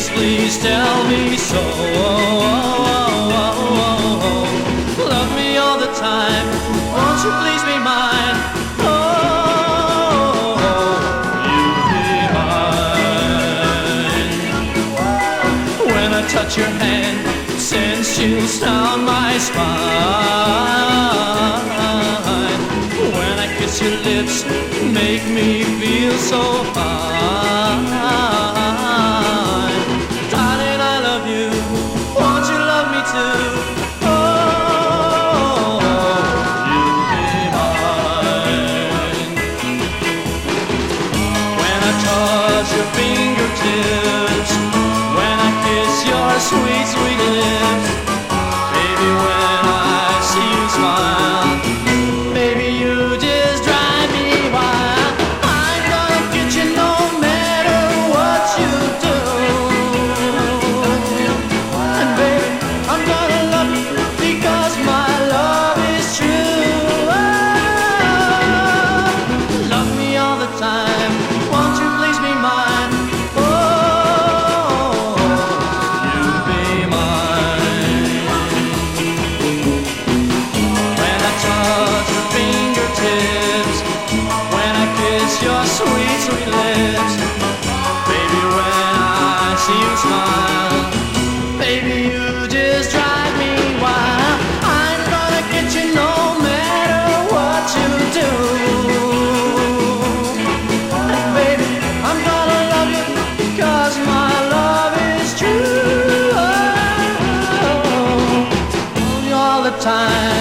please tell me so. Love me all the time, won't you please be mine? Oh, you be mine. When I touch your hand, sends chills down my spine. When I kiss your lips, make me feel so fine. Darling, I love you, won't you love me too? Oh, you be mine. When I touch your fingertips, when I kiss your sweet, sweet lips, baby, when I see you smile, baby, you just drive me wild. I'm gonna get you no matter what you do. And baby, I'm gonna love you because my love is true. Oh, love me all the time, won't you please be mine? Oh, you be mine. When I touch your fingertips, when I kiss your sweet, sweet lips, baby, when I see you smile, baby, you just drive me wild. I'm gonna get you no matter what you do. And baby, I'm gonna love you because my love is true. Oh, love you all the time.